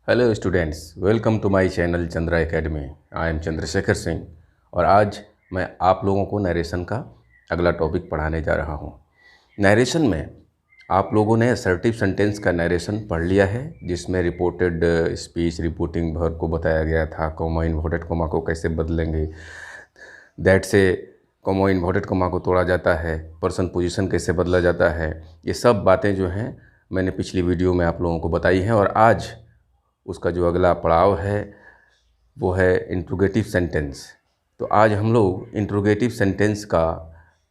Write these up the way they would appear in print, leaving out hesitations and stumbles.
Hello students, welcome to my channel Chandra Academy. I am Chandrashekhar Singh और आज मैं आप लोगों को नरेशन का अगला टॉपिक पढ़ाने जा रहा हूँ। नरेशन में आप लोगों ने असर्टिव सेंटेंस का नरेशन पढ़ लिया है, जिसमें रिपोर्टेड स्पीच, रिपोर्टिंग वर्ब को बताया गया था, कॉमा इन्वर्टेड कॉमा को कैसे बदलेंगे, दैट से कॉमा इन्वर्टेड कॉमा को तोड़ा जाता है, पर्सन पोजीशन कैसे बदला जाता है। ये सब बातें जो हैं मैंने पिछली वीडियो में आप लोगों को बताई हैं और आज उसका जो अगला पड़ाव है वो है इंट्रोगेटिव सेंटेंस। तो आज हम लोग इंट्रोगेटिव सेंटेंस का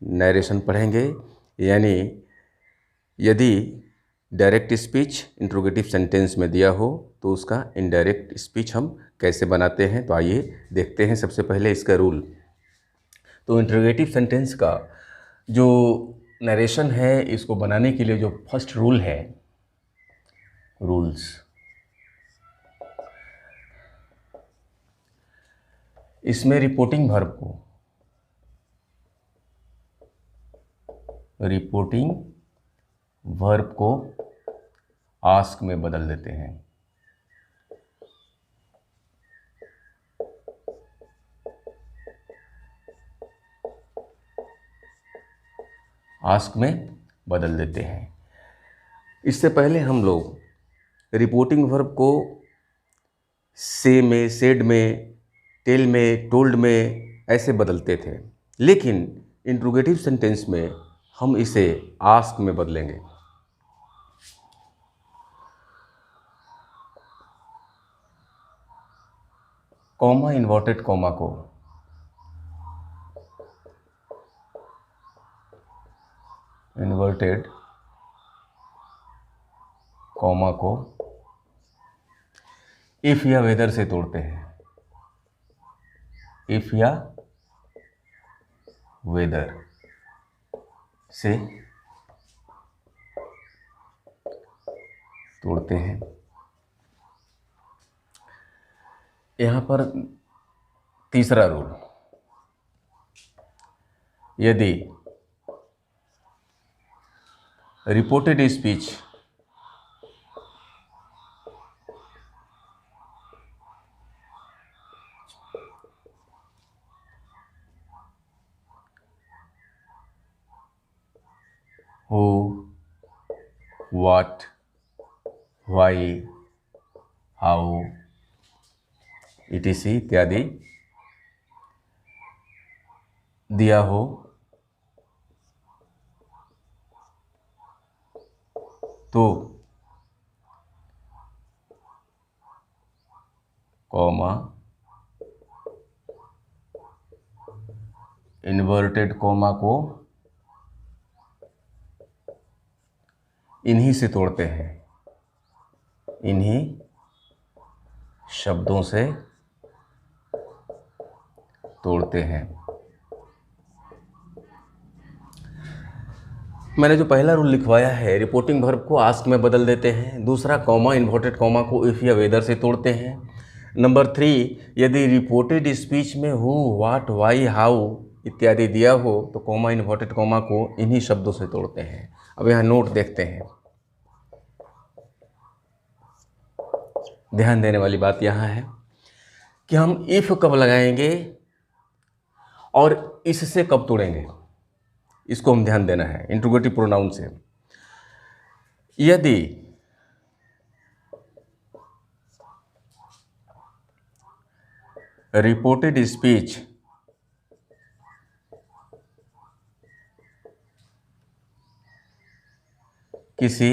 नरेशन पढ़ेंगे, यानी यदि डायरेक्ट स्पीच इंट्रोगेटिव सेंटेंस में दिया हो तो उसका इनडायरेक्ट स्पीच हम कैसे बनाते हैं। तो आइए देखते हैं सबसे पहले इसका रूल। तो इंट्रोगेटिव सेंटेंस का जो नरेशन है, इसको बनाने के लिए जो फर्स्ट रूल है, रूल्स, इसमें रिपोर्टिंग वर्ब को आस्क में बदल देते हैं। आस्क में बदल देते हैं। इससे पहले हम लोग रिपोर्टिंग वर्ब को से में, सेड में, टेल में, टोल्ड में ऐसे बदलते थे, लेकिन इंट्रोगेटिव सेंटेंस में हम इसे आस्क में बदलेंगे। कॉमा इन्वर्टेड कॉमा को इफ या वेदर से तोड़ते हैं। इफ या वेदर से तोड़ते हैं। यहाँ पर तीसरा रूल, यदि reported speech who, what, why, how, etc इत्यादि दिया हो तो कॉमा इन्वर्टेड कॉमा को इन्हीं से तोड़ते हैं, इन्हीं शब्दों से तोड़ते हैं। मैंने जो पहला रूल लिखवाया है, रिपोर्टिंग वर्ब को आस्क में बदल देते हैं। दूसरा, कॉमा इन्वर्टेड कॉमा को इफ या वेदर से तोड़ते हैं। नंबर 3, यदि रिपोर्टेड स्पीच में हु, व्हाट, व्हाई, हाउ इत्यादि दिया हो तो कॉमा इन्वर्टेड कॉमा को इन्हीं शब्दों से तोड़ते हैं। अब यहाँ नोट देखते हैं। ध्यान देने वाली बात यहाँ है कि हम इफ कब लगाएंगे और इससे कब तोड़ेंगे, इसको हम ध्यान देना है इंट्रोगेटिव प्रोनाउन से। यदि रिपोर्टेड स्पीच किसी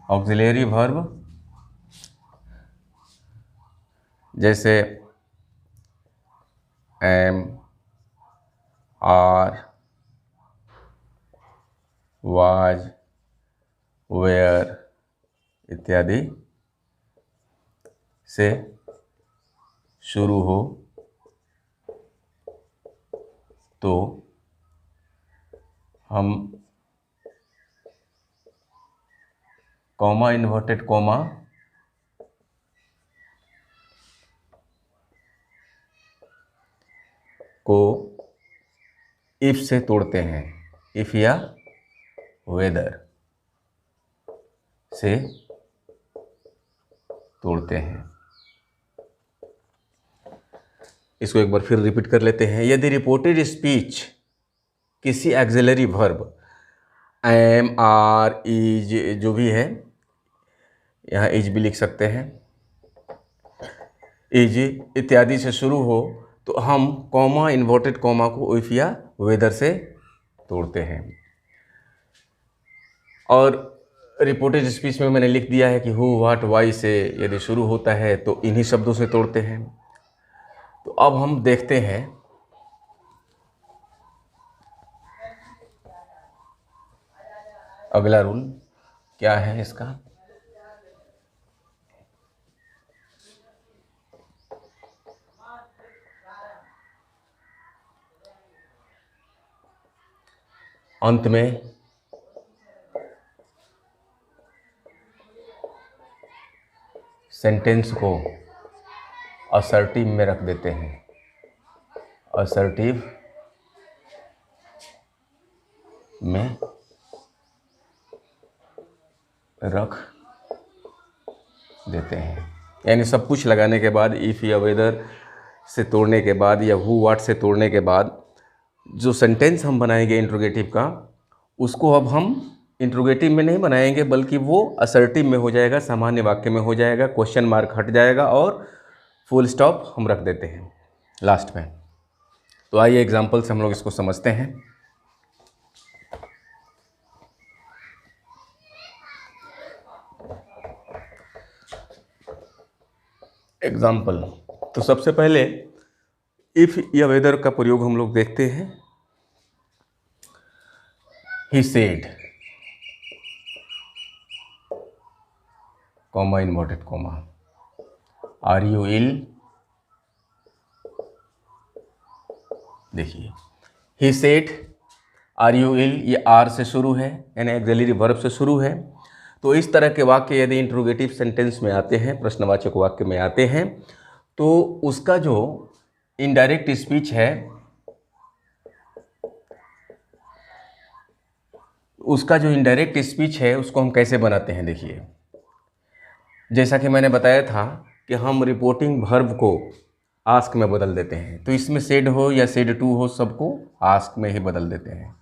ऑक्सिलरी वर्ब जैसे एम, आर, वाज, वेयर इत्यादि से शुरू हो तो हम कॉमा इन्वर्टेड कॉमा को इफ से तोड़ते हैं, इफ या वेदर से तोड़ते हैं। इसको एक बार फिर रिपीट कर लेते हैं। यदि रिपोर्टेड स्पीच किसी auxiliary verb am, are, is, जो भी है, यहाँ इज भी लिख सकते हैं, इज इत्यादि से शुरू हो तो हम कॉमा, इन्वर्टेड कॉमा को इफ या वेदर से तोड़ते हैं। और रिपोर्टेड स्पीच में मैंने लिख दिया है कि हु, व्हाट, वाई से यदि शुरू होता है तो इन्हीं शब्दों से तोड़ते हैं। तो अब हम देखते हैं अगला रूल क्या है इसका। अंत में सेंटेंस को असर्टिव में रख देते हैं, असर्टिव में रख देते हैं। यानी सब कुछ लगाने के बाद, इफ़ या वेदर से तोड़ने के बाद या हु, व्हाट से तोड़ने के बाद जो सेंटेंस हम बनाएंगे इंट्रोगेटिव का, उसको अब हम इंट्रोगेटिव में नहीं बनाएंगे बल्कि वो असर्टिव में हो जाएगा, सामान्य वाक्य में हो जाएगा, क्वेश्चन मार्क हट जाएगा और फुल स्टॉप हम रख देते हैं लास्ट में। तो आइए एग्जाम्पल से हम लोग इसको समझते हैं। एग्जाम्पल, तो सबसे पहले इफ या वेदर का प्रयोग हम लोग देखते हैं। He said, comma, inverted comma, are you ill, देखिए he said, are you ill, ये आर से शुरू है यानी एक्सिलरी वर्ब से शुरू है। तो इस तरह के वाक्य यदि इंट्रोगेटिव सेंटेंस में आते हैं, प्रश्नवाचक वाक्य में आते हैं, तो उसका जो इनडायरेक्ट स्पीच है, उसको हम कैसे बनाते हैं। देखिए, जैसा कि मैंने बताया था कि हम रिपोर्टिंग वर्ब को आस्क में बदल देते हैं। तो इसमें सेड हो या सेड टू हो, सबको आस्क में ही बदल देते हैं।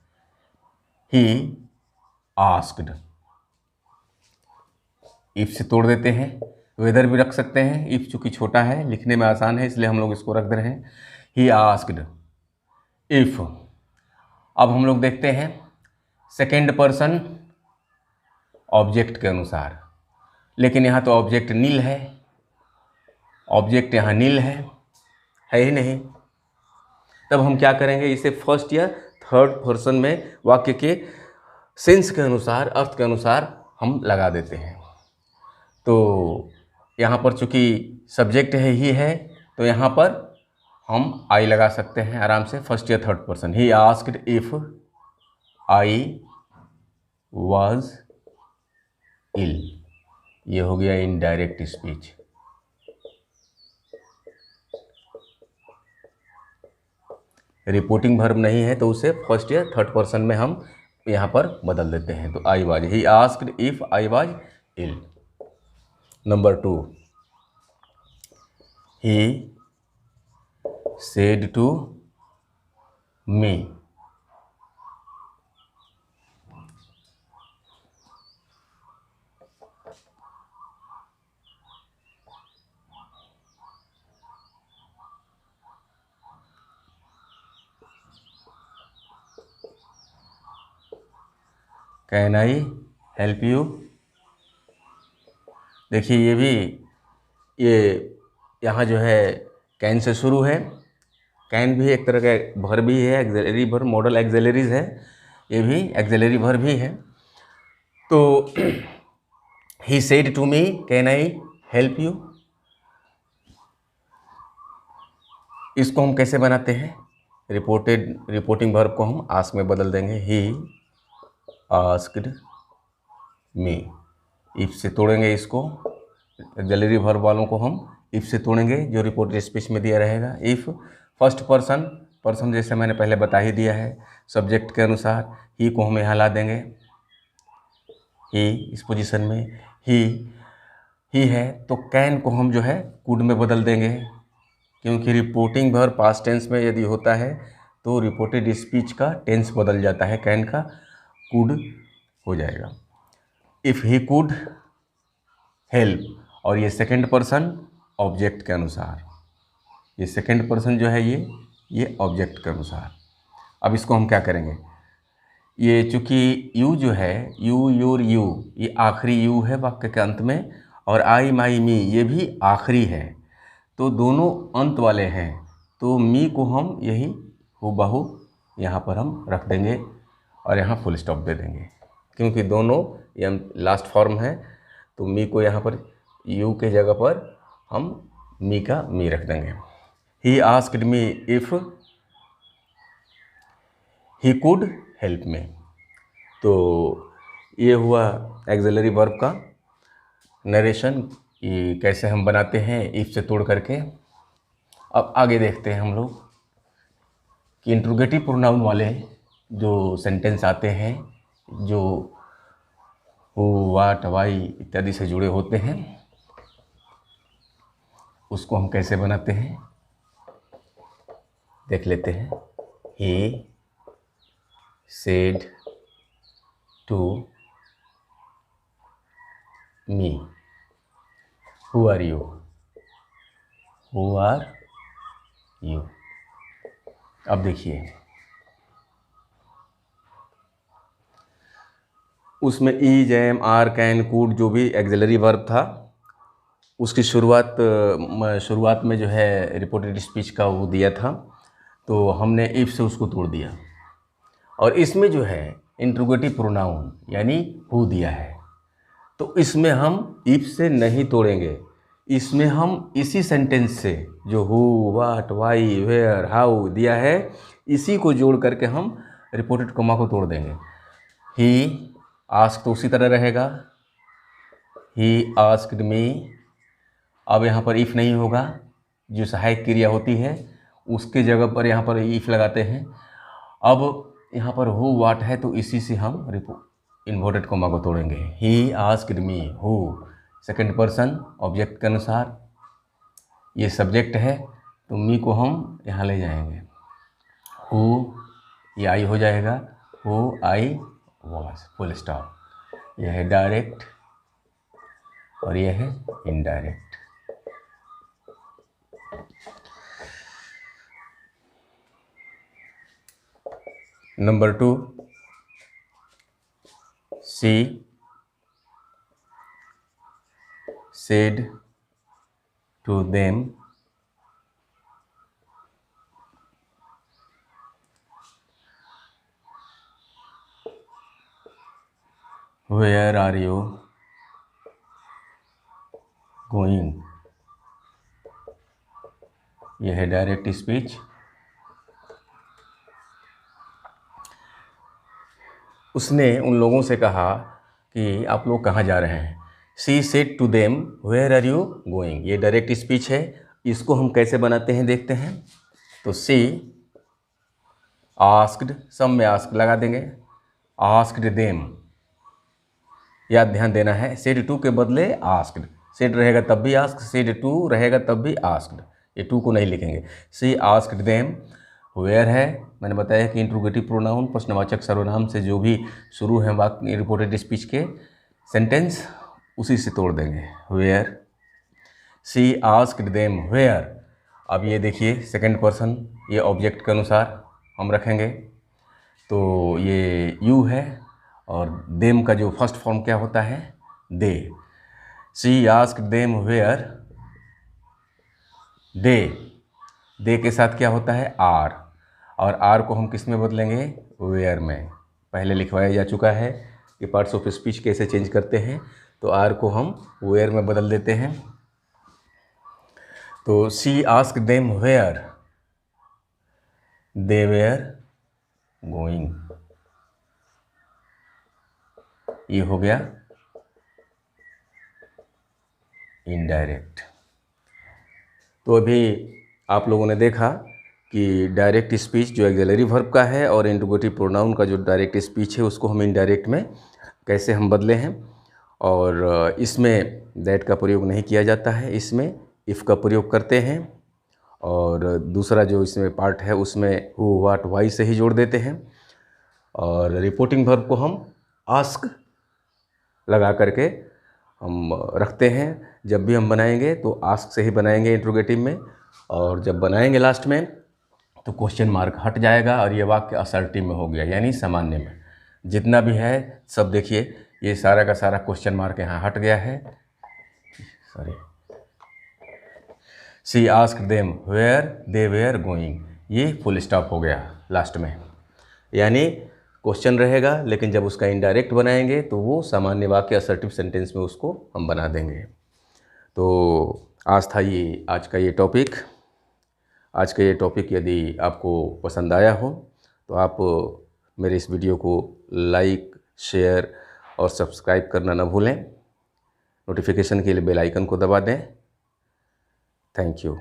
ही आस्क्ड, इफ से तोड़ देते हैं, वेदर भी रख सकते हैं। इफ चूंकि छोटा है, लिखने में आसान है, इसलिए हम लोग इसको रख दे रहे हैं। ही आस्क्ड इफ। अब हम लोग देखते हैं सेकेंड पर्सन ऑब्जेक्ट के अनुसार, लेकिन यहाँ तो ऑब्जेक्ट नील है, ऑब्जेक्ट यहाँ नील है ही नहीं। तब हम क्या करेंगे, इसे फर्स्ट या थर्ड पर्सन में वाक्य के सेंस के अनुसार, अर्थ के अनुसार हम लगा देते हैं। तो यहाँ पर चूँकि सब्जेक्ट है ही है, तो यहाँ पर हम आई लगा सकते हैं आराम से, फर्स्ट या third person. He asked if I was ill, ये हो गया इनडायरेक्ट स्पीच। रिपोर्टिंग वर्ब नहीं है तो उसे फर्स्ट या थर्ड पर्सन में हम यहाँ पर बदल देते हैं। तो I was, he asked if I was ill. Number 2, he said to me, can I help you. देखिए ये भी, ये यहाँ जो है कैन से शुरू है। कैन भी एक तरह का वर्ब ही है, एक्सिलरी वर्ब, मॉडल एक्सिलरीज है, ये भी एक्सिलरी वर्ब ही है। तो he said to me can I help you, इसको हम कैसे बनाते हैं, रिपोर्टिंग वर्ब को हम आस्क में बदल देंगे। ही आस्क्ड मी, इफ से तोड़ेंगे इसको, एक्सिलरी वर्ब वालों को हम इफ से तोड़ेंगे जो रिपोर्टेड स्पीच में दिया रहेगा। इफ फर्स्ट पर्सन पर्सन जैसे मैंने पहले बता ही दिया है, सब्जेक्ट के अनुसार ही को हम यहाँ ला देंगे, ही इस पोजीशन में ही है, तो कैन को हम जो है कुड में बदल देंगे, क्योंकि रिपोर्टिंग वर्ब पास्ट टेंस में यदि होता है तो रिपोर्टेड स्पीच का टेंस बदल जाता है, कैन का कुड हो जाएगा। इफ़ ही कुड हेल्प, और ये सेकंड पर्सन ऑब्जेक्ट के अनुसार, ये सेकंड पर्सन जो है ये ऑब्जेक्ट के अनुसार। अब इसको हम क्या करेंगे, ये चूँकि यू जो है, यू योर यू, ये आखिरी यू है वाक्य के अंत में, और आई माई मी ये भी आखिरी है, तो दोनों अंत वाले हैं, तो मी को हम यही हूबहू यहाँ पर हम रख देंगे और यहाँ फुल स्टॉप दे देंगे, क्योंकि दोनों ये लास्ट फॉर्म है, तो मी को यहाँ पर यू के जगह पर हम मी का मी रख देंगे। He asked me if he could help me, तो ये हुआ एक्सिलरी वर्ब का नरेशन, ये कैसे हम बनाते हैं इफ़ से तोड़ करके। अब आगे देखते हैं हम लोग कि इंट्रोगेटिव प्रोनाउन वाले जो सेंटेंस आते हैं, जो हु वाट वाई इत्यादि से जुड़े होते हैं, उसको हम कैसे बनाते हैं देख लेते हैं। He said to me, who are you, who are you. अब देखिए उसमें is am are can could जो भी एक्सिलरी वर्ब था, उसकी शुरुआत में जो है रिपोर्टेड स्पीच का वो दिया था, तो हमने इफ से उसको तोड़ दिया, और इसमें जो है इंट्रोगेटिव प्रोनाउन यानी हु दिया है, तो इसमें हम इफ से नहीं तोड़ेंगे, इसमें हम इसी सेंटेंस से जो who what why where how दिया है, इसी को जोड़ करके हम रिपोर्टेड कॉमा को तोड़ देंगे। ही आस्क तो उसी तरह रहेगा, ही आस्क्ड मी। अब यहाँ पर इफ़ नहीं होगा, जो सहायक क्रिया होती है उसके जगह पर यहाँ पर इफ़ लगाते हैं। अब यहाँ पर हु वाट है, तो इसी से हम इन्वर्टेड कॉमा को तोड़ेंगे। He asked me, who second person object के अनुसार, ये सब्जेक्ट है, तो मी को हम यहाँ ले जाएंगे, हु ये आई हो जाएगा, who I was full stop. यह है डायरेक्ट और यह है indirect. Number 2, she said to them where are you going, यह है डायरेक्ट स्पीच। उसने उन लोगों से कहा कि आप लोग कहाँ जा रहे हैं। She said to them where are you going, ये डायरेक्ट स्पीच है, इसको हम कैसे बनाते हैं देखते हैं। तो सी आस्क्ड, सब में आस्क लगा देंगे, आस्क्ड देम, याद ध्यान देना है, सेड टू के बदले आस्क्ड, सेड रहेगा तब भी आस्क, सेड टू रहेगा तब भी आस्क्ड, ये टू को नहीं लिखेंगे। सी आस्क्ड देम वेयर है, मैंने बताया कि इंट्रोगेटिव प्रोनाउन प्रश्नवाचक सर्वनाम से जो भी शुरू है वाक्य रिपोर्टेड स्पीच के सेंटेंस, उसी से तोड़ देंगे, where. She asked them where, अब ये देखिए सेकंड पर्सन, ये ऑब्जेक्ट के अनुसार हम रखेंगे, तो ये यू है, और देम का जो फर्स्ट फॉर्म क्या होता है, दे। सी आस्क्ड देम वेयर दे के साथ क्या होता है, आर, और आर को हम किस में बदलेंगे, वेयर में। पहले लिखवाया जा चुका है कि पार्ट्स ऑफ स्पीच कैसे चेंज करते हैं, तो आर को हम वेयर में बदल देते हैं। तो she asked them where they were going, ये हो गया इनडायरेक्ट। तो अभी आप लोगों ने देखा कि डायरेक्ट स्पीच जो एक्सिलरी वर्ब का है और इंट्रोगेटिव प्रोनाउन का जो डायरेक्ट स्पीच है उसको हम इनडायरेक्ट में कैसे हम बदले हैं। और इसमें दैट का प्रयोग नहीं किया जाता है, इसमें इफ़ का प्रयोग करते हैं। और दूसरा जो इसमें पार्ट है उसमें हु व्हाट व्हाई से ही जोड़ देते हैं। और रिपोर्टिंग वर्ब को हम आस्क लगा करके हम रखते हैं। जब भी हम बनाएंगे तो आस्क से ही बनाएंगे इंट्रोगेटिव में, और जब बनाएंगे लास्ट में तो क्वेश्चन मार्क हट जाएगा और ये वाक्य असर्टिव में हो गया, यानी सामान्य में। जितना भी है सब देखिए, ये सारा का सारा क्वेश्चन मार्क यहाँ हट गया है। Sorry, she asked them where they were going, ये फुल स्टॉप हो गया लास्ट में। यानी क्वेश्चन रहेगा, लेकिन जब उसका इनडायरेक्ट बनाएंगे तो वो सामान्य वाक्य असर्टिव सेंटेंस में उसको हम बना देंगे। तो आज था ये आज का ये टॉपिक। आज का ये टॉपिक यदि आपको पसंद आया हो तो आप मेरे इस वीडियो को लाइक, शेयर और सब्सक्राइब करना ना भूलें। नोटिफिकेशन के लिए बेल आइकन को दबा दें। Thank you.